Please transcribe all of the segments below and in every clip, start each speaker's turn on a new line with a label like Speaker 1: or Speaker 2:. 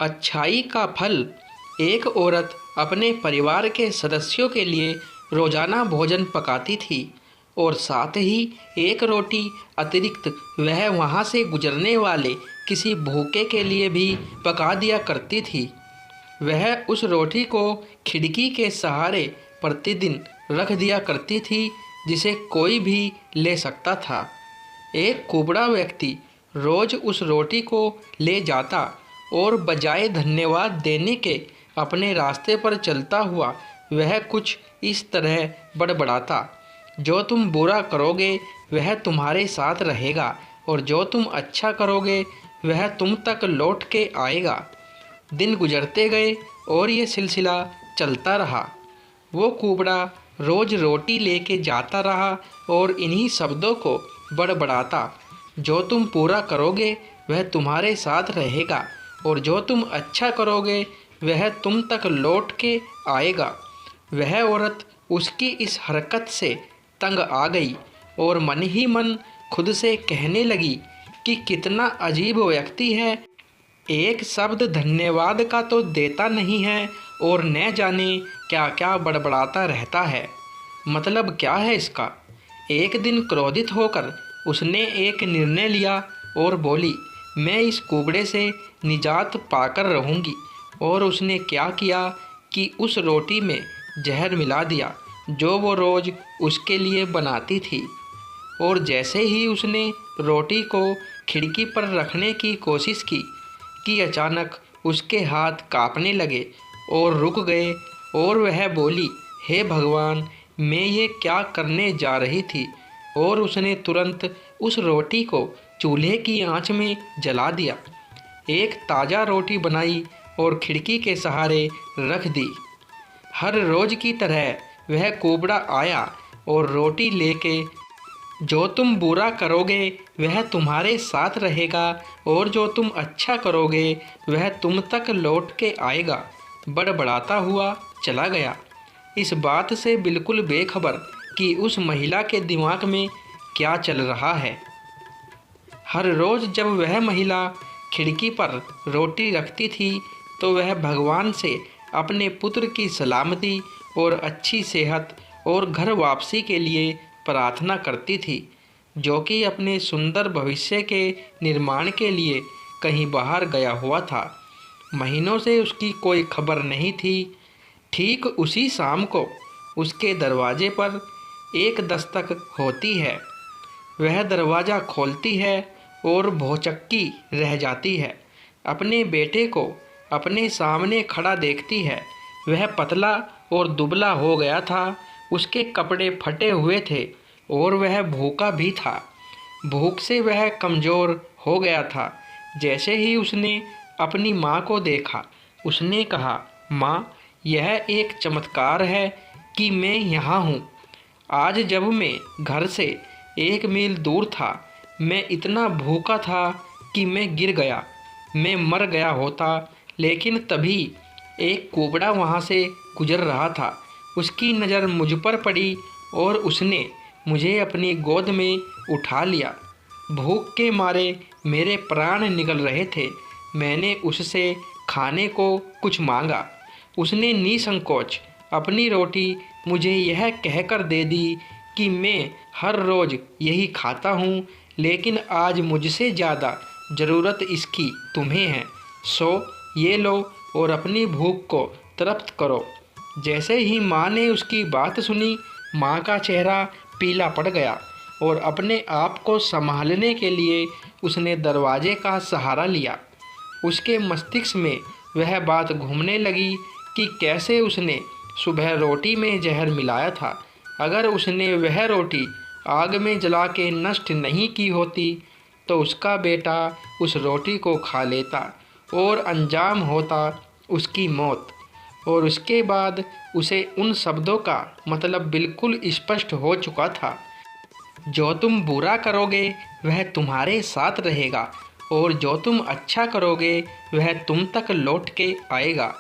Speaker 1: अच्छाई का फल। एक औरत अपने परिवार के सदस्यों के लिए रोजाना भोजन पकाती थी और साथ ही एक रोटी अतिरिक्त वह वहाँ से गुजरने वाले किसी भूखे के लिए भी पका दिया करती थी। वह उस रोटी को खिड़की के सहारे प्रतिदिन रख दिया करती थी, जिसे कोई भी ले सकता था। एक कुबड़ा व्यक्ति रोज उस रोटी को ले जाता और बजाय धन्यवाद देने के अपने रास्ते पर चलता हुआ वह कुछ इस तरह बड़बड़ाता, जो तुम बुरा करोगे वह तुम्हारे साथ रहेगा और जो तुम अच्छा करोगे वह तुम तक लौट के आएगा। दिन गुजरते गए और ये सिलसिला चलता रहा। वो कुबड़ा रोज रोटी लेके जाता रहा और इन्हीं शब्दों को बड़बड़ाता, जो तुम पूरा करोगे वह तुम्हारे साथ रहेगा और जो तुम अच्छा करोगे वह तुम तक लौट के आएगा। वह औरत उसकी इस हरकत से तंग आ गई और मन ही मन खुद से कहने लगी कि कितना अजीब व्यक्ति है, एक शब्द धन्यवाद का तो देता नहीं है और न जाने क्या क्या बड़बड़ाता रहता है। मतलब क्या है इसका। एक दिन क्रोधित होकर उसने एक निर्णय लिया और बोली, मैं इस कुबड़े से निजात पाकर रहूँगी। और उसने क्या किया कि उस रोटी में जहर मिला दिया जो वो रोज़ उसके लिए बनाती थी। और जैसे ही उसने रोटी को खिड़की पर रखने की कोशिश की कि अचानक उसके हाथ कांपने लगे और रुक गए और वह बोली, हे भगवान, मैं ये क्या करने जा रही थी। और उसने तुरंत उस रोटी को चूल्हे की आंच में जला दिया, एक ताज़ा रोटी बनाई और खिड़की के सहारे रख दी। हर रोज़ की तरह वह कुबड़ा आया और रोटी लेके, जो तुम बुरा करोगे वह तुम्हारे साथ रहेगा और जो तुम अच्छा करोगे वह तुम तक लौट के आएगा, बड़बड़ाता हुआ चला गया। इस बात से बिल्कुल बेखबर कि उस महिला के दिमाग में क्या चल रहा है। हर रोज़ जब वह महिला खिड़की पर रोटी रखती थी तो वह भगवान से अपने पुत्र की सलामती और अच्छी सेहत और घर वापसी के लिए प्रार्थना करती थी, जो कि अपने सुंदर भविष्य के निर्माण के लिए कहीं बाहर गया हुआ था। महीनों से उसकी कोई खबर नहीं थी। ठीक उसी शाम को उसके दरवाजे पर एक दस्तक होती है। वह दरवाज़ा खोलती है और भौचक्की रह जाती है। अपने बेटे को अपने सामने खड़ा देखती है। वह पतला और दुबला हो गया था, उसके कपड़े फटे हुए थे और वह भूखा भी था। भूख से वह कमज़ोर हो गया था। जैसे ही उसने अपनी माँ को देखा, उसने कहा, माँ, यह एक चमत्कार है कि मैं यहाँ हूँ। आज जब मैं घर से 1 मील दूर था, मैं इतना भूखा था कि मैं गिर गया। मैं मर गया होता, लेकिन तभी एक कुबड़ा वहाँ से गुजर रहा था। उसकी नज़र मुझ पर पड़ी और उसने मुझे अपनी गोद में उठा लिया। भूख के मारे मेरे प्राण निकल रहे थे। मैंने उससे खाने को कुछ मांगा। उसने निसंकोच अपनी रोटी मुझे यह कहकर दे दी कि मैं हर रोज़ यही खाता हूँ, लेकिन आज मुझसे ज़्यादा ज़रूरत इसकी तुम्हें है। सो ये लो और अपनी भूख को तृप्त करो। जैसे ही माँ ने उसकी बात सुनी, माँ का चेहरा पीला पड़ गया और अपने आप को संभालने के लिए उसने दरवाजे का सहारा लिया। उसके मस्तिष्क में वह बात घूमने लगी कि कैसे उसने सुबह रोटी में जहर मिलाया था। अगर उसने वह रोटी आग में जला के नष्ट नहीं की होती तो उसका बेटा उस रोटी को खा लेता और अंजाम होता उसकी मौत। और उसके बाद उसे उन शब्दों का मतलब बिल्कुल स्पष्ट हो चुका था, जो तुम बुरा करोगे वह तुम्हारे साथ रहेगा और जो तुम अच्छा करोगे वह तुम तक लौट के आएगा।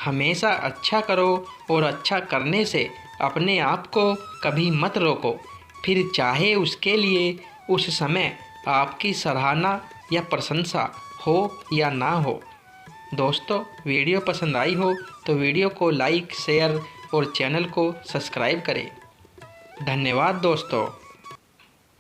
Speaker 1: हमेशा अच्छा करो और अच्छा करने से अपने आप को कभी मत रोको, फिर चाहे उसके लिए उस समय आपकी सराहना या प्रशंसा हो या ना हो। दोस्तों, वीडियो पसंद आई हो तो वीडियो को लाइक, शेयर और चैनल को सब्सक्राइब करें। धन्यवाद दोस्तों।